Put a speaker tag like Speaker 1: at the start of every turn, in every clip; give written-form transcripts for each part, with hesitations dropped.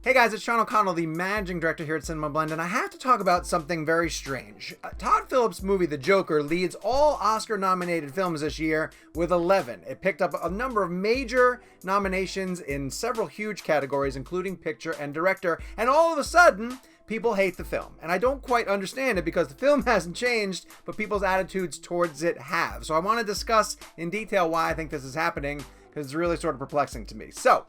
Speaker 1: Hey guys, it's Sean O'Connell, the managing director here at CinemaBlend, and I have to talk about something very strange. Todd Phillips' movie The Joker leads all Oscar-nominated films this year with 11. It picked up a number of major nominations in several huge categories, including picture and director, and all of a sudden, people hate the film. And I don't quite understand it because the film hasn't changed, but people's attitudes towards it have. So I want to discuss in detail why I think this is happening, because it's really sort of perplexing to me. So,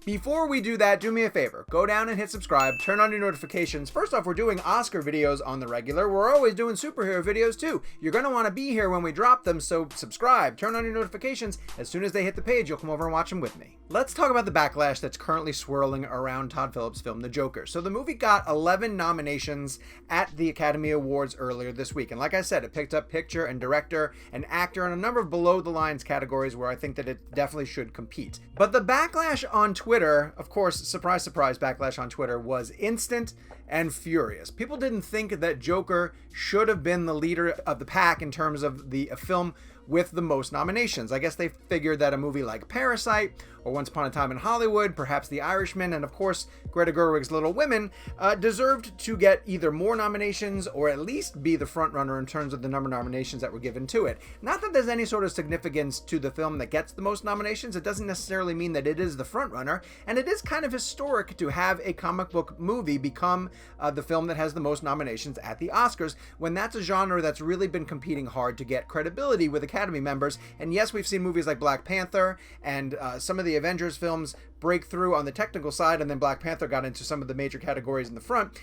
Speaker 1: before we do that, do me a favor. Go down and hit subscribe. Turn on your notifications. First off, we're doing Oscar videos on the regular. We're always doing superhero videos too. You're going to want to be here when we drop them, so subscribe. Turn on your notifications. As soon as they hit the page, you'll come over and watch them with me. Let's talk about the backlash that's currently swirling around Todd Phillips' film, The Joker. So the movie got 11 nominations at the Academy Awards earlier this week. And like I said, it picked up picture and director and actor and a number of below-the-lines categories where I think that it definitely should compete. But the backlash on Twitter, of course, surprise, surprise, backlash on Twitter was instant and furious. People didn't think that Joker should have been the leader of the pack in terms of the film with the most nominations. I guess they figured that a movie like Parasite or Once Upon a Time in Hollywood, perhaps The Irishman, and of course Greta Gerwig's Little Women deserved to get either more nominations or at least be the frontrunner in terms of the number of nominations that were given to it. Not that there's any sort of significance to the film that gets the most nominations. It doesn't necessarily mean that it is the frontrunner, and it is kind of historic to have a comic book movie become the film that has the most nominations at the Oscars, when that's a genre that's really been competing hard to get credibility with Academy members. And yes, we've seen movies like Black Panther and some of the Avengers films break through on the technical side, and then Black Panther got into some of the major categories in the front.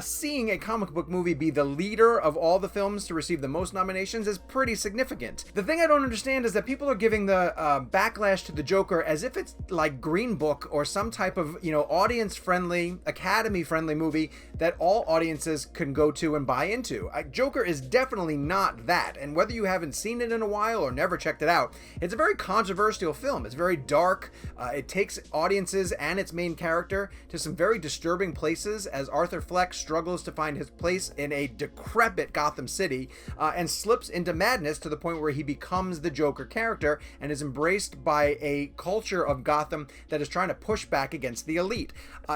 Speaker 1: Seeing a comic book movie be the leader of all the films to receive the most nominations is pretty significant. The thing I don't understand is that people are giving the backlash to the Joker as if it's like Green Book or some type of, audience-friendly, Academy-friendly movie that all audiences can go to and buy into. Joker is definitely not that, and whether you haven't seen it in a while or never checked it out, it's a very controversial film. It's very dark. It takes audiences and its main character to some very disturbing places as Arthur Fleck struggles to find his place in a decrepit Gotham City and slips into madness to the point where he becomes the Joker character and is embraced by a culture of Gotham that is trying to push back against the elite.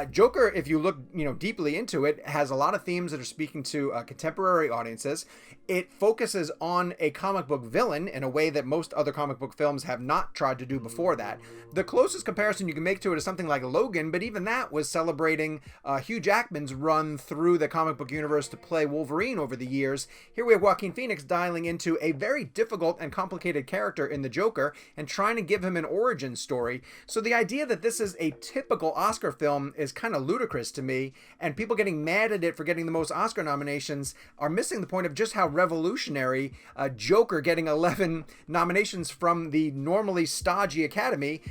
Speaker 1: Joker, if you look deeply into it, has a lot of themes that are speaking to contemporary audiences. It focuses on a comic book villain in a way that most other comic book films have not tried to do before that. The closest comparison you can make to it is something like Logan, but even that was celebrating Hugh Jackman's run through the comic book universe to play Wolverine over the years. Here we have Joaquin Phoenix dialing into a very difficult and complicated character in the Joker and trying to give him an origin story. So the idea that this is a typical Oscar film is kind of ludicrous to me, and people getting mad at it for getting the most Oscar nominations are missing the point of just how revolutionary Joker getting 11 nominations from the normally stodgy Academy.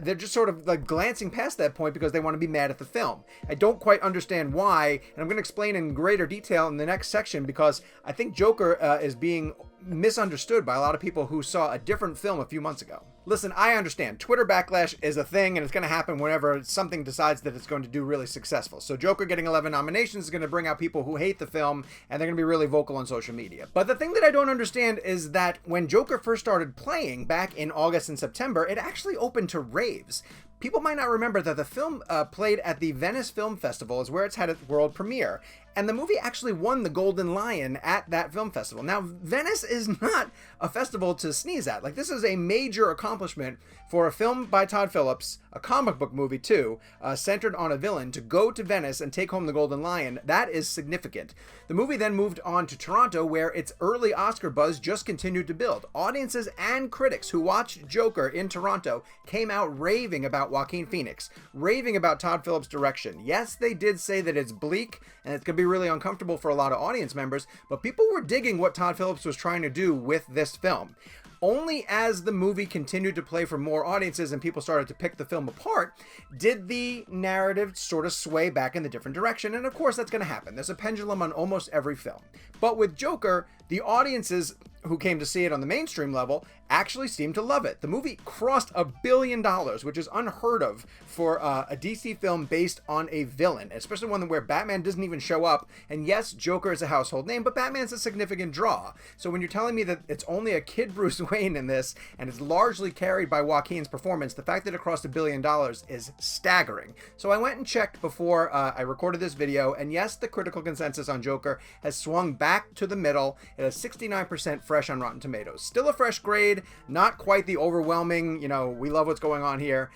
Speaker 1: They're just sort of like glancing past that point because they want to be mad at the film. I don't quite understand why, and I'm going to explain in greater detail in the next section, because I think Joker is being misunderstood by a lot of people who saw a different film a few months ago. Listen, I understand. Twitter backlash is a thing, and it's going to happen whenever something decides that it's going to do really successful. So Joker getting 11 nominations is going to bring out people who hate the film, and they're going to be really vocal on social media. But the thing that I don't understand is that when Joker first started playing back in August and September, it actually opened to raves. People might not remember that the film played at the Venice Film Festival, is where it's had its world premiere. And the movie actually won the Golden Lion at that film festival. Now, Venice is not a festival to sneeze at. Like, this is a major accomplishment for a film by Todd Phillips, a comic book movie too, centered on a villain, to go to Venice and take home the Golden Lion. That is significant. The movie then moved on to Toronto, where its early Oscar buzz just continued to build. Audiences and critics who watched Joker in Toronto came out raving about Joaquin Phoenix, raving about Todd Phillips' direction. Yes, they did say that it's bleak and it's going to be really uncomfortable for a lot of audience members, but people were digging what Todd Phillips was trying to do with this film. Only as the movie continued to play for more audiences and people started to pick the film apart did the narrative sort of sway back in the different direction. And of course, that's going to happen. There's a pendulum on almost every film. But with Joker, the audiences who came to see it on the mainstream level actually seemed to love it. The movie crossed $1 billion, which is unheard of for a DC film based on a villain, especially one where Batman doesn't even show up. And yes, Joker is a household name, but Batman's a significant draw. So when you're telling me that it's only a kid Bruce Wayne in this, and it's largely carried by Joaquin's performance, the fact that it crossed $1 billion is staggering. So I went and checked before I recorded this video, and yes, the critical consensus on Joker has swung back to the middle. It has 69% fresh on Rotten Tomatoes. Still a fresh grade, not quite the overwhelming, we love what's going on here,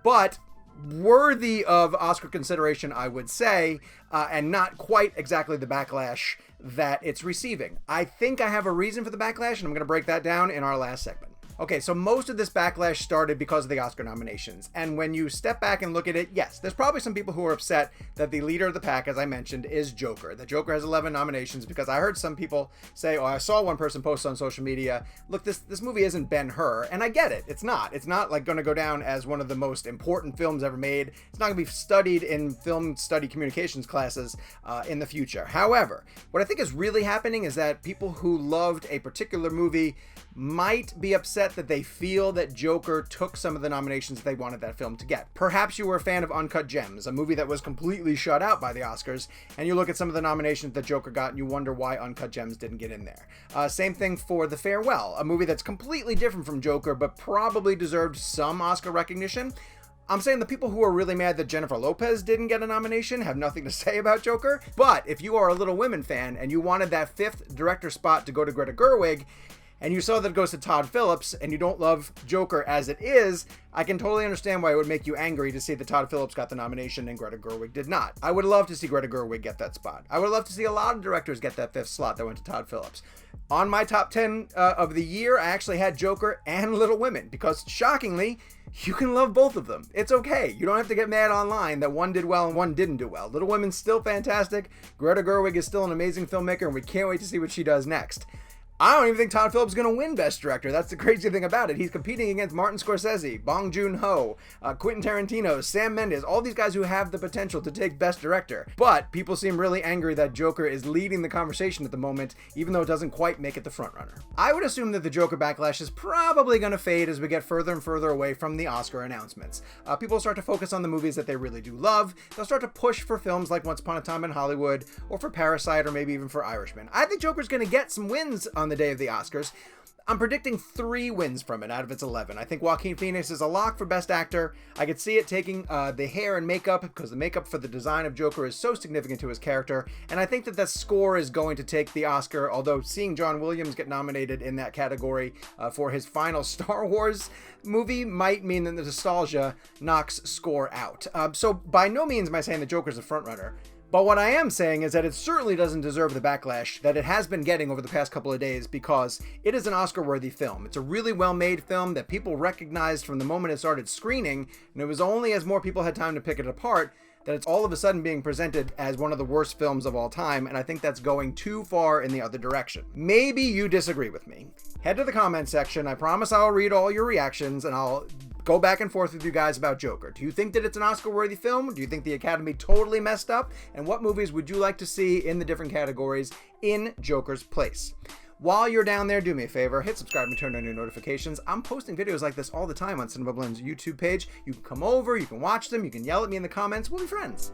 Speaker 1: but worthy of Oscar consideration, I would say, and not quite exactly the backlash that it's receiving. I think I have a reason for the backlash, and I'm going to break that down in our last segment. Okay, so most of this backlash started because of the Oscar nominations. And when you step back and look at it, yes, there's probably some people who are upset that the leader of the pack, as I mentioned, is Joker. The Joker has 11 nominations because I heard some people say, I saw one person post on social media, look, this movie isn't Ben-Hur. And I get it. It's not. It's not like going to go down as one of the most important films ever made. It's not going to be studied in film study communications classes in the future. However, what I think is really happening is that people who loved a particular movie might be upset that they feel that Joker took some of the nominations they wanted that film to get. Perhaps you were a fan of Uncut Gems, a movie that was completely shut out by the Oscars, and you look at some of the nominations that Joker got and you wonder why Uncut Gems didn't get in there. Same thing for The Farewell, a movie that's completely different from Joker but probably deserved some Oscar recognition. I'm saying the people who are really mad that Jennifer Lopez didn't get a nomination have nothing to say about Joker, but if you are a Little Women fan and you wanted that 5th director spot to go to Greta Gerwig, and you saw that it goes to Todd Phillips, and you don't love Joker as it is, I can totally understand why it would make you angry to see that Todd Phillips got the nomination and Greta Gerwig did not. I would love to see Greta Gerwig get that spot. I would love to see a lot of directors get that 5th slot that went to Todd Phillips. On my top 10 of the year, I actually had Joker and Little Women, because shockingly, you can love both of them. It's okay. You don't have to get mad online that one did well and one didn't do well. Little Women's still fantastic. Greta Gerwig is still an amazing filmmaker, and we can't wait to see what she does next. I don't even think Todd Phillips is going to win Best Director. That's the crazy thing about it. He's competing against Martin Scorsese, Bong Joon-ho, Quentin Tarantino, Sam Mendes, all these guys who have the potential to take Best Director. But people seem really angry that Joker is leading the conversation at the moment, even though it doesn't quite make it the frontrunner. I would assume that the Joker backlash is probably going to fade as we get further and further away from the Oscar announcements. People will start to focus on the movies that they really do love. They'll start to push for films like Once Upon a Time in Hollywood, or for Parasite, or maybe even for Irishman. I think Joker's going to get some wins on the day of the Oscars. I'm predicting 3 wins from it out of its 11. I think Joaquin Phoenix is a lock for Best Actor. I could see it taking the hair and makeup, because the makeup for the design of Joker is so significant to his character. And I think that the score is going to take the Oscar, although seeing John Williams get nominated in that category for his final Star Wars movie might mean that the nostalgia knocks score out. So by no means am I saying that Joker's a frontrunner. But what I am saying is that it certainly doesn't deserve the backlash that it has been getting over the past couple of days, because it is an Oscar-worthy film. It's a really well-made film that people recognized from the moment it started screening, and it was only as more people had time to pick it apart that it's all of a sudden being presented as one of the worst films of all time, and I think that's going too far in the other direction. Maybe you disagree with me. Head to the comment section. I promise I'll read all your reactions, and I'll go back and forth with you guys about Joker. Do you think that it's an Oscar-worthy film? Do you think the Academy totally messed up? And what movies would you like to see in the different categories in Joker's place? While you're down there, do me a favor, hit subscribe and turn on your notifications. I'm posting videos like this all the time on CinemaBlend's YouTube page. You can come over, you can watch them, you can yell at me in the comments. We'll be friends.